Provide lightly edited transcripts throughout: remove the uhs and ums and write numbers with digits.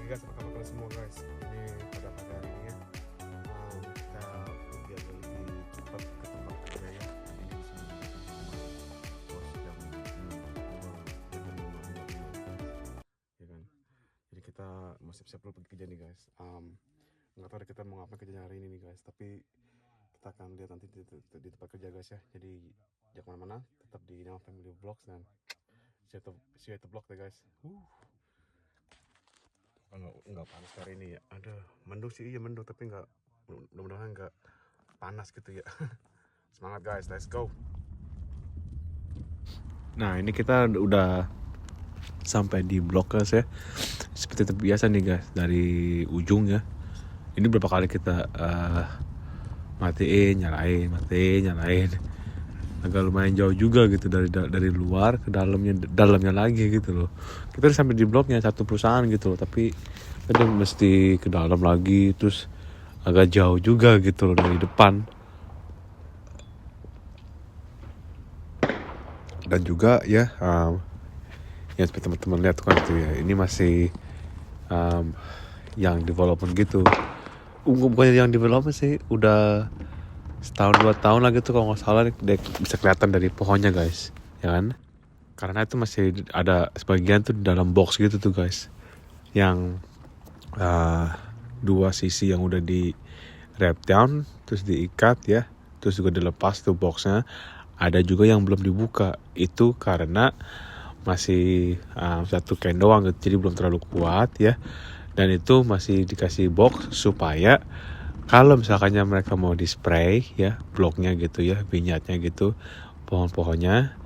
pagi guys, apa kabar kalian semua guys? Ini pada pagi hari ini ya, kita pergi agak lebih cepat ke tempat kerja ya. Ini di sini bos jam 5 ya kan. Jadi kita mau siap-siap dulu pergi kerja nih guys. Nggak tahu kita mau ngapain kerjanya hari ini nih guys, tapi kita akan lihat nanti di tempat kerja guys ya. Jadi jangan kemana-mana, tetap di Nama Family Vlogs dan see you at the vlog deh guys. Nggak panas hari ini ya, ada mendung sih, iya mendung, tapi nggak, mudah-mudahan nggak panas gitu ya. Semangat guys, let's go. Nah ini kita udah sampai di blok guys ya, seperti biasa nih guys, dari ujung ya. Ini berapa kali kita matiin nyalain, agak lumayan jauh juga gitu dari luar ke dalamnya lagi gitu loh. Kita udah sampai di bloknya satu perusahaan gitu loh, tapi kita mesti ke dalam lagi, terus agak jauh juga gitu loh dari depan. Dan juga ya, ya seperti teman-teman lihat kan itu ya, ini masih yang development gitu. Bukannya yang development sih, udah setahun 2 tahun lagi tuh kalau nggak salah, bisa kelihatan dari pohonnya guys, ya kan? Karena itu masih ada sebagian tuh dalam box gitu tuh guys, yang dua sisi yang udah di wrap down terus diikat ya, terus juga dilepas tuh boxnya. Ada juga yang belum dibuka, itu karena masih satu kain doang gitu, jadi belum terlalu kuat ya. Dan itu masih dikasih box supaya kalau misalkannya mereka mau di spray ya bloknya gitu ya, vinyatnya gitu, pohon-pohonnya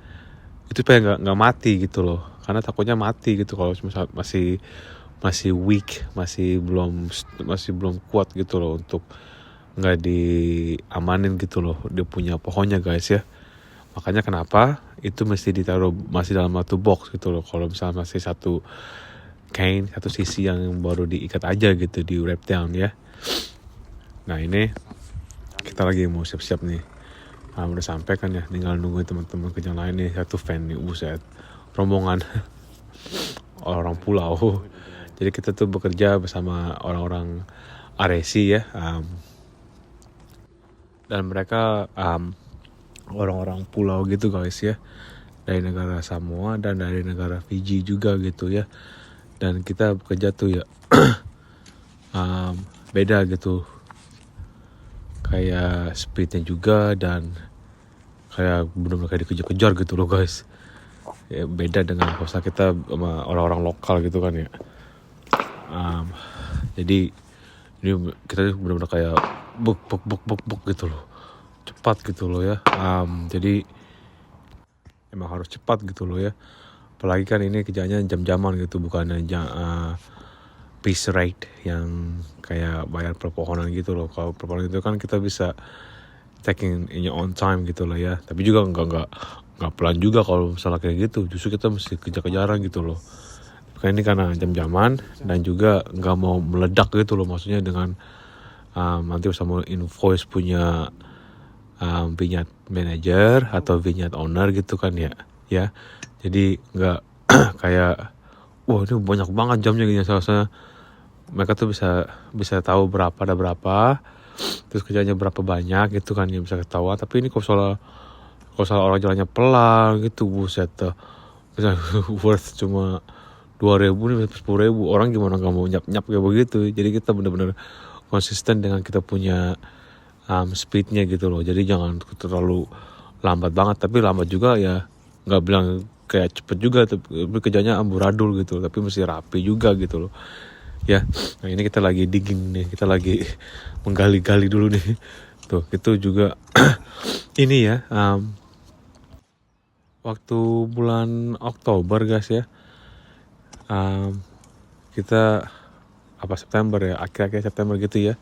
itu supaya nggak mati gitu loh. Karena takutnya mati gitu kalau masih weak, masih belum kuat gitu loh untuk nggak diamanin gitu loh dia punya pohonnya guys ya. Makanya kenapa itu mesti ditaruh masih dalam satu box gitu loh. Kalau misalnya masih satu kain, satu sisi yang baru diikat aja gitu, di wrap down ya. Nah ini kita lagi mau siap-siap nih, udah sampai kan ya, tinggal nunggu teman-teman kerja lain nih. Satu van nih, buset, rombongan orang pulau. Jadi kita tuh bekerja bersama orang-orang Aresi ya, dan mereka orang-orang pulau gitu guys ya, dari negara Samoa dan dari negara Fiji juga gitu ya. Dan kita bekerja tuh ya beda gitu, kayak speednya juga, dan kayak benar-benar kayak dikejar-kejar gitu loh guys ya. Beda dengan kalau kita sama orang-orang lokal gitu kan ya. Jadi ini kita benar-benar kayak buk gitu loh, cepat gitu loh ya. Jadi emang harus cepat gitu loh ya, apalagi kan ini kerjanya jam-jaman gitu, bukannya piece rate yang kayak bayar per pohonan gitu loh. Kalau per pohonan itu kan kita bisa taking in your own time gitu lah ya, tapi juga nggak pelan juga kalau misalnya kayak gitu. Justru kita mesti kejar-kejaran gitu loh. Karena ini karena jam-jaman, dan juga nggak mau meledak gitu loh, maksudnya dengan nanti bisa mau invoice punya vinyat manager atau vinyat owner gitu kan ya. Jadi nggak kayak wah ini banyak banget jamnya gitu. Soalnya mereka tuh bisa tahu ada berapa, terus kerjanya berapa banyak gitu kan ya, bisa ketahuan. Tapi ini kalau soal orang jalannya pelan gitu, buset tuh bisa worth cuma 2.000 nih, 10.000 orang gimana nggak mau nyap kayak begitu. Jadi kita benar-benar konsisten dengan kita punya speednya gitu loh. Jadi jangan terlalu lambat banget, tapi lambat juga ya nggak bilang kayak cepet juga, tapi kerjanya amburadul gitu, tapi mesti rapi juga gitu loh ya. Nah ini kita lagi digging nih, kita lagi menggali-gali dulu nih tuh. Itu juga ini ya, waktu bulan Oktober guys ya, kita September ya, akhir-akhir September gitu ya,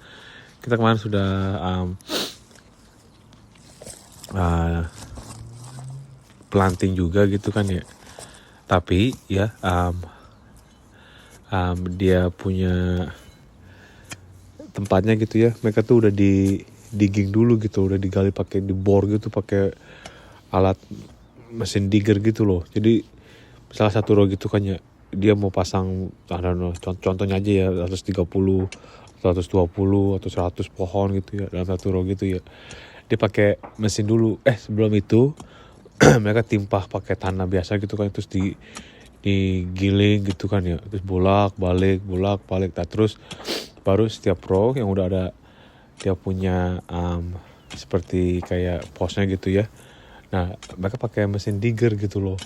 kita kemarin sudah planting juga gitu kan ya. Tapi ya dia punya tempatnya gitu ya, mereka tuh udah di digging dulu gitu, udah digali pakai dibor gitu, pakai alat mesin digger gitu loh. Jadi salah satu row gitu kan ya, dia mau pasang, I don't know, contohnya aja ya 130, 120 atau 100 pohon gitu ya dalam satu row gitu ya. Dia pakai mesin dulu. Sebelum itu mereka timpah pakai tanah biasa gitu kan, terus digiling gitu kan ya, terus bolak balik. Nah, terus baru setiap row yang udah ada dia punya seperti kayak posnya gitu ya. Nah, mereka pakai mesin digger gitu loh.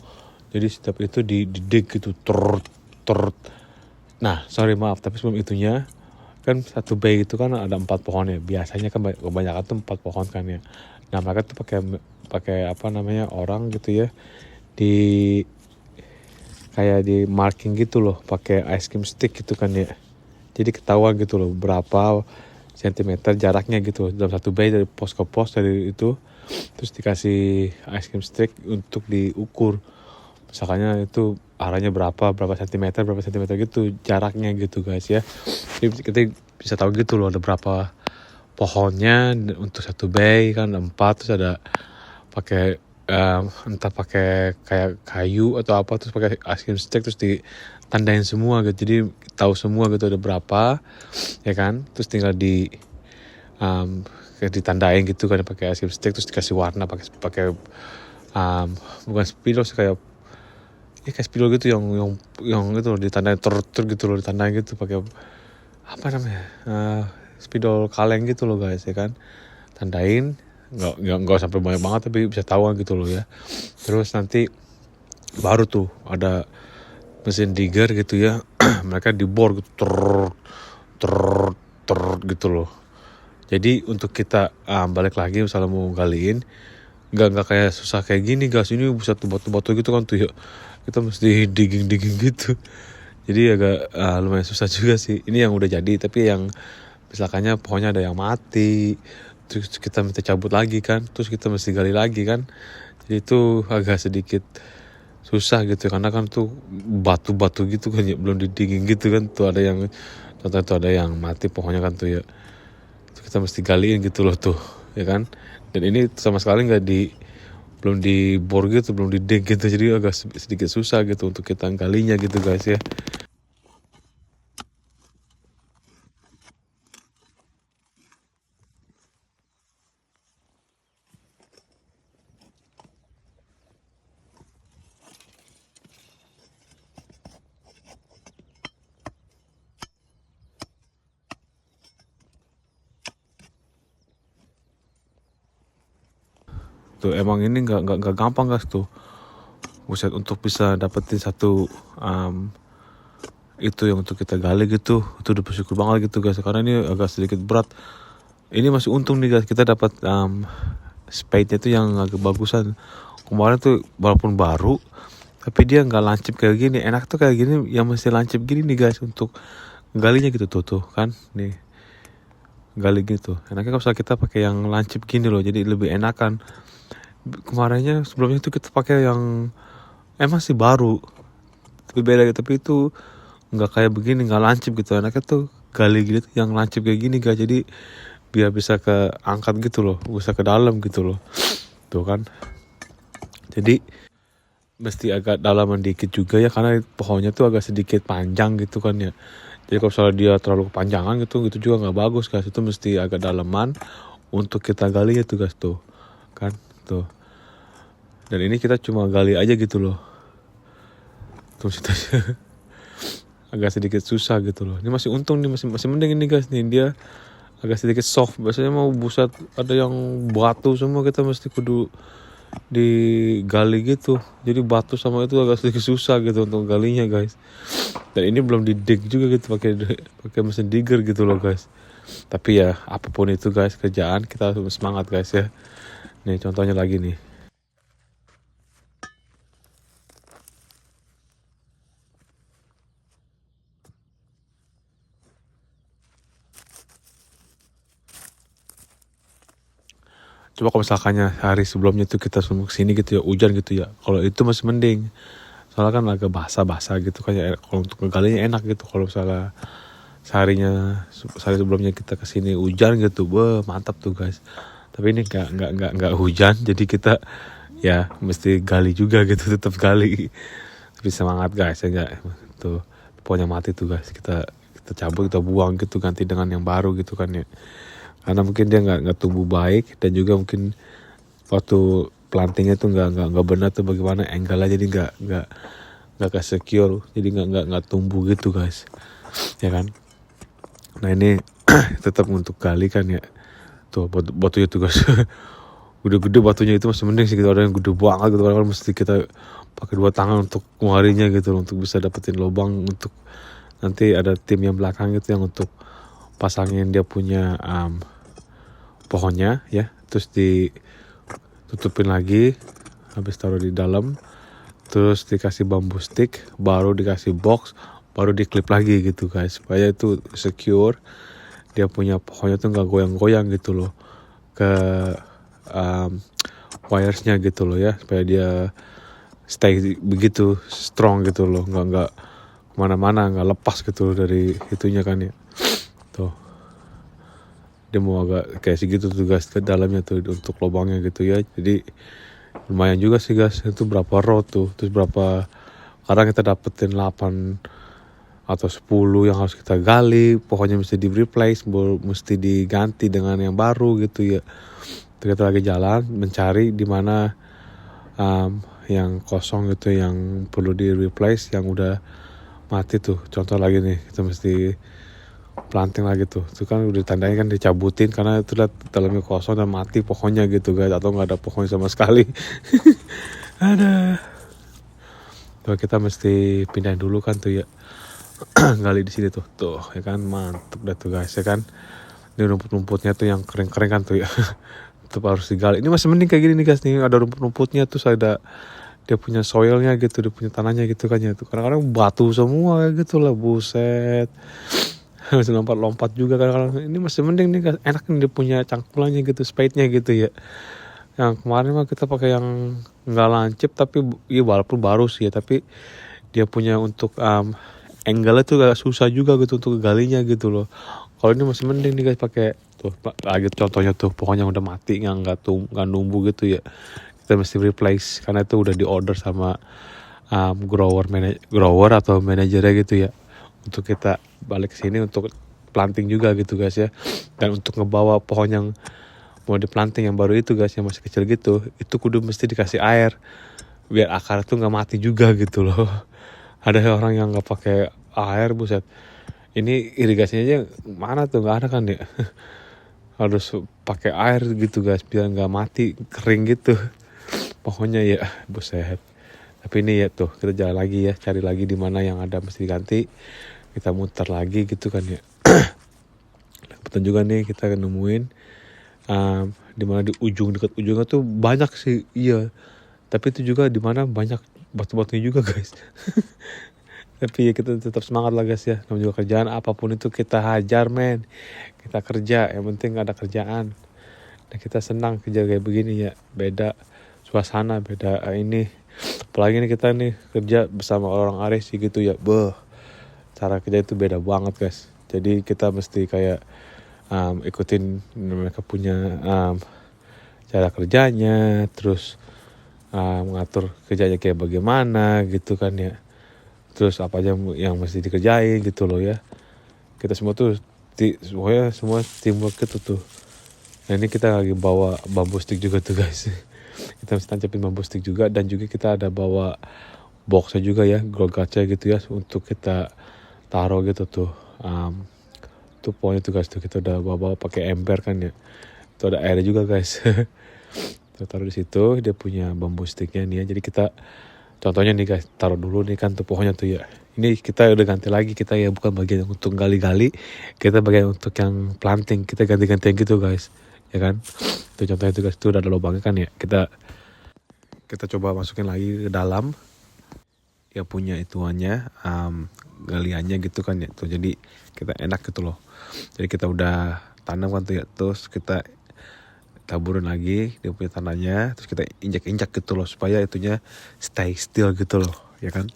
Jadi setiap itu dig gitu, Nah, maaf, tapi sebelum itunya kan satu bay itu kan ada 4 pohon ya. Biasanya kan kebanyakan tuh 4 pohon kan ya. Nah, mereka tuh pakai apa namanya, orang gitu ya, di kayak di marking gitu loh, pakai ice cream stick gitu kan ya. Jadi ketahuan gitu loh berapa sentimeter jaraknya gitu dalam satu bay dari pos ke pos dari itu. Terus dikasih ice cream stick untuk diukur. Misalnya itu arahnya berapa sentimeter gitu jaraknya gitu guys ya. Jadi kita bisa tahu gitu loh ada berapa pohonnya untuk satu bay kan 4, terus ada pakai entah pakai kayak kayu atau apa, terus pakai ice cream stick terus ditandain semua gitu. Jadi tahu semua gitu ada berapa ya kan. Terus tinggal kayak ditandain gitu kan pakai ice cream stick, terus dikasih warna pakai bukan spidol sih, kayak spidol gitu yang itu loh, ditandain gitu loh, ditandain gitu pakai apa namanya, spidol kaleng gitu loh guys ya kan. Tandain nggak sampai banyak banget tapi bisa tahuan gitu loh ya. Terus nanti baru tuh ada mesin digger gitu ya. Mereka dibor gitu gitu loh. Jadi untuk kita balik lagi misalnya mau galiin, nggak kayak susah kayak gini guys. Ini bisa tuh batu-batu gitu kan tuh ya, kita mesti digging gitu. Jadi agak lumayan susah juga sih. Ini yang udah jadi, tapi yang misalkannya pohonnya ada yang mati, terus kita minta cabut lagi kan, terus kita mesti gali lagi kan. Jadi itu agak sedikit susah gitu, karena kan tuh batu-batu gitu kan ya, belum digging gitu kan. Tuh ada yang contohnya tuh ada yang mati pohonnya kan tuh ya, terus kita mesti galiin gitu loh tuh ya kan. Dan ini sama sekali belum dibor gitu, belum didig gitu, jadi agak sedikit susah gitu untuk kita galinya gitu guys ya. Tuh emang ini nggak gampang guys tuh. Buset, untuk bisa dapetin satu itu yang untuk kita gali gitu, itu udah bersyukur banget gitu guys, karena ini agak sedikit berat. Ini masih untung nih guys, kita dapat spade-nya tuh yang agak bagusan. Kemarin tuh walaupun baru, tapi dia nggak lancip kayak gini. Enak tuh kayak gini yang masih lancip gini nih guys untuk galinya gitu tuh kan nih, gali gitu. Enaknya kalau kita pakai yang lancip gini loh, jadi lebih enakan. Kemarinnya sebelumnya tuh kita pakai yang emang sih baru tapi beda gitu, tapi itu nggak kayak begini, nggak lancip gitu. Enaknya tuh gali gitu yang lancip kayak gini guys, jadi biar bisa ke angkat gitu loh, bisa ke dalam gitu loh tuh kan. Jadi mesti agak dalaman dikit juga ya, karena pohonnya tuh agak sedikit panjang gitu kan ya. Jadi kalau misalnya dia terlalu kepanjangan gitu juga nggak bagus guys. Itu mesti agak dalaman untuk kita gali itu guys tuh kan tuh. Dan ini kita cuma gali aja gitu loh tuh, agak sedikit susah gitu loh. Ini masih untung nih, masih mending ini guys nih, dia agak sedikit soft. Biasanya mau buset ada yang batu semua, kita mesti kudu digali gitu. Jadi batu sama itu agak sedikit susah gitu untuk galinya guys. Dan ini belum didig juga gitu pakai mesin digger gitu loh guys. Tapi ya apapun itu guys, kerjaan kita harus semangat guys ya. Nih contohnya lagi nih. Coba kalau misalkannya hari sebelumnya tuh kita semua kesini gitu ya, hujan gitu ya, kalau itu masih mending, soalnya kan agak basah gitu kan ya. Kalau untuk ngegalinya enak gitu. Kalau misalnya sehari sebelumnya kita kesini hujan gitu, mantap tuh guys. Tapi ini nggak hujan, jadi kita ya mesti gali juga gitu, tetap gali. Tapi semangat guys ya, tuh pohonnya mati tuh guys, kita cabut, kita buang gitu, ganti dengan yang baru gitu kan ya, karena mungkin dia nggak tumbuh baik, dan juga mungkin waktu plantingnya tuh nggak benar tuh, bagaimana angle-nya, jadi nggak ke secure, jadi nggak tumbuh gitu guys, ya kan. Nah ini tetap untuk gali kan ya, tuh batunya tuh guys. Gede-gede batunya itu masih mending sih, gitu ada yang gede banget gitu kan, mesti kita pakai 2 tangan untuk ngarinya gitu, untuk bisa dapetin lubang, untuk nanti ada tim yang belakang gitu yang untuk pasangin dia punya pohonnya ya, terus ditutupin lagi, habis taruh di dalam, terus dikasih bambu stick, baru dikasih box, baru diklip lagi gitu guys, supaya itu secure, dia punya pohonnya tuh nggak goyang-goyang gitu loh ke wiresnya gitu loh ya, supaya dia stay begitu strong gitu loh, nggak kemana-mana, nggak lepas gitu loh dari itunya kan ya. Tuh dia mau agak kayak segitu tuh guys ke dalamnya tuh untuk lubangnya gitu ya, jadi lumayan juga sih guys, itu berapa row tuh, terus berapa, kadang kita dapetin 8 atau 10 yang harus kita gali, pokoknya mesti di replace, mesti diganti dengan yang baru gitu ya. Terus kita lagi jalan mencari di mana yang kosong gitu, yang perlu di replace, yang udah mati tuh. Contoh lagi nih, kita mesti planting lagi tuh, itu kan udah ditandai kan dicabutin karena itu lihat dalamnya kosong dan mati pohonnya gitu guys, atau nggak ada pohon sama sekali. Ada tuh, kita mesti pindahin dulu kan tuh ya. Gali di sini tuh ya kan, mantep dah tuh guys ya kan. Ini rumput-rumputnya tuh yang kering-kering kan tuh ya. Tetap harus digali. Ini masih mending kayak gini nih guys, nih ada rumput-rumputnya, terus ada dia punya soilnya gitu, dia punya tanahnya gitu kan ya. Tuh kadang-kadang batu semua gitu lah, buset. Masih lompat-lompat juga kadang-kadang. Ini masih mending nih guys, enak nih dia punya cangkulannya gitu, spade-nya gitu ya. Yang kemarin mah kita pakai yang nggak lancip, tapi iya walaupun baru sih ya, tapi dia punya untuk angle-nya tuh agak susah juga gitu untuk galinya gitu loh. Kalau ini masih mending nih guys, pakai tuh lagi contohnya tuh pohon yang udah mati, yang nggak numbuh gitu ya, kita mesti replace karena itu udah di order sama grower atau manajernya gitu ya, untuk kita balik ke sini untuk planting juga gitu guys ya. Dan untuk ngebawa pohon yang mau di planting yang baru itu guys, yang masih kecil gitu, itu kudu mesti dikasih air biar akar tuh nggak mati juga gitu loh. Ada orang yang nggak pakai air, buset, ini irigasinya aja mana tuh, nggak ada kan ya. Harus pakai air gitu guys biar nggak mati kering gitu pohonnya ya, buset. Tapi ini ya tuh, kita jalan lagi ya, cari lagi di mana yang ada mesti diganti, kita muter lagi gitu kan ya. Kebetulan juga nih kita nemuin di mana di dekat ujungnya tuh banyak sih iya, tapi itu juga di mana banyak batu-batunya juga guys. Tapi ya kita tetap semangat lah guys ya, namanya juga kerjaan, apapun itu kita hajar men, kita kerja, yang penting ada kerjaan. Dan kita senang kerja kayak begini ya, beda suasana, beda ini, apalagi nih kita nih kerja bersama orang Aresi gitu ya, cara kerja itu beda banget guys. Jadi kita mesti kayak ikutin mereka punya cara kerjanya, terus mengatur kerjanya kayak bagaimana gitu kan ya, terus apa aja yang mesti dikerjain gitu loh ya. Kita semua tuh semuanya semua teamwork gitu tuh. Nah ini kita lagi bawa bambu stick juga tuh guys. Kita mesti tancapin bambu stick juga, dan juga kita ada bawa boxnya juga ya, grogatnya gitu ya, untuk kita taruh gitu tuh. Tuh pokoknya tuh guys, tuh kita udah bawa pakai ember kan ya. Itu ada airnya juga guys. Kita taruh di situ, dia punya bambu sticknya nih ya. Jadi kita contohnya nih guys, taruh dulu nih kan tuh pohonnya tuh ya. Ini kita udah ganti lagi, kita ya bukan bagian untuk gali-gali, kita bagian untuk yang planting, kita ganti-gantian gitu guys, ya kan. Tuh contohnya tuh guys, tuh udah ada lubangnya kan ya. Kita coba masukin lagi ke dalam, ya punya ituannya, galiannya gitu kan ya. Tuh jadi kita enak gitu loh. Jadi kita udah tanam kan tuh ya, terus kita taburin lagi dia punya tanahnya, terus kita injak-injak gitu loh supaya itunya stay still gitu loh, ya kan.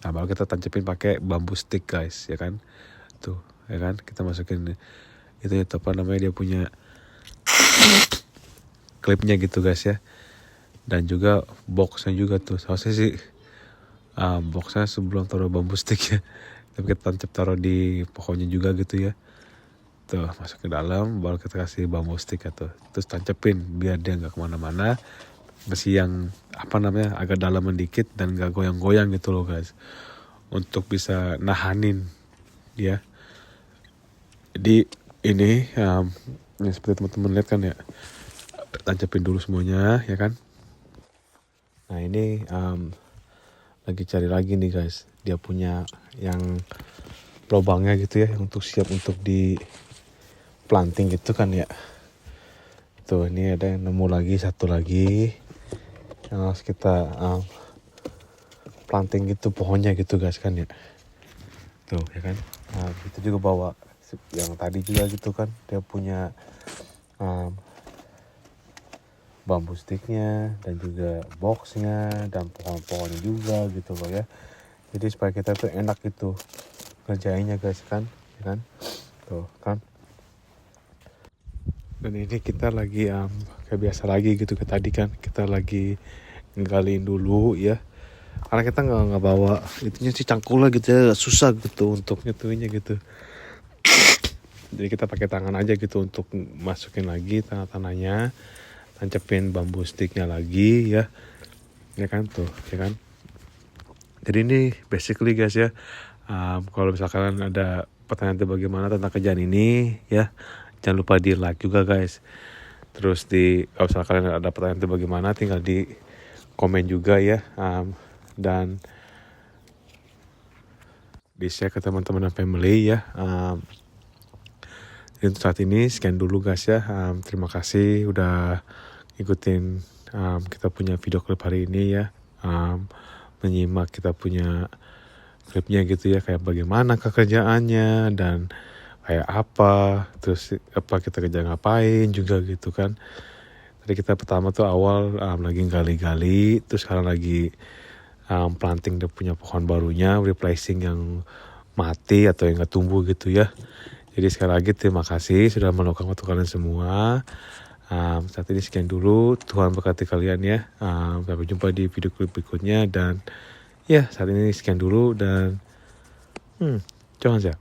Nah baru kita tancapin pakai bambu stick guys, ya kan. Tuh ya kan, kita masukin itu ya, apa namanya, dia punya klipnya gitu guys ya, dan juga boxnya juga tuh. Harusnya sih boxnya sebelum taruh bambu stick ya, tapi kita taruh di pohonnya juga gitu ya. Tuh masuk ke dalam, baru kita kasih bambu stick atau terus tancepin biar dia nggak kemana-mana, masih yang agak dalaman dikit dan nggak goyang-goyang gitu loh guys, untuk bisa nahanin dia. Jadi ini seperti teman-teman lihat kan ya, tancepin dulu semuanya ya kan. Nah ini lagi cari lagi nih guys, dia punya yang lubangnya gitu ya, untuk siap untuk di planting gitu kan ya. Tuh ini ada yang nemu lagi, satu lagi yang harus kita planting gitu pohonnya gitu guys kan ya. Tuh ya kan. Nah kita juga bawa yang tadi juga gitu kan, dia punya bambu sticknya dan juga boxnya dan pohon-pohonnya juga gitu loh ya. Jadi supaya kita tuh enak gitu ngerjainnya guys kan, ya kan. Tuh kan. Dan ini kita lagi kayak biasa lagi gitu ke tadi kan, kita lagi nggaliin dulu ya, karena kita nggak bawa itunya sih, cangkul gitu ya, susah gitu untuk nyetuinnya gitu. Jadi kita pakai tangan aja gitu untuk masukin lagi tanah-tanahnya, tancepin bambu sticknya lagi ya kan tuh ya kan. Jadi ini basically guys ya, kalau misalkan ada pertanyaan bagaimana tentang kerjaan ini ya, jangan lupa di like juga guys. Terus kalau misalkan kalian ada pertanyaan bagaimana, tinggal di komen juga ya, dan di share ke teman-teman dan family ya. Untuk saat ini sekian dulu guys ya. Terima kasih udah ikutin kita punya video klip hari ini ya, menyimak kita punya klipnya gitu ya, kayak bagaimana kerjaannya dan kayak apa, terus apa kita kerja ngapain juga gitu kan. Tadi kita pertama tuh awal lagi gali-gali, terus sekarang lagi planting dia punya pohon barunya, replacing yang mati atau yang gak tumbuh gitu ya. Jadi sekali lagi terima kasih sudah meluangkan waktu kalian semua. Saat ini sekian dulu, Tuhan berkati kalian ya. Sampai jumpa di video klip berikutnya, dan ya saat ini sekian dulu dan jangan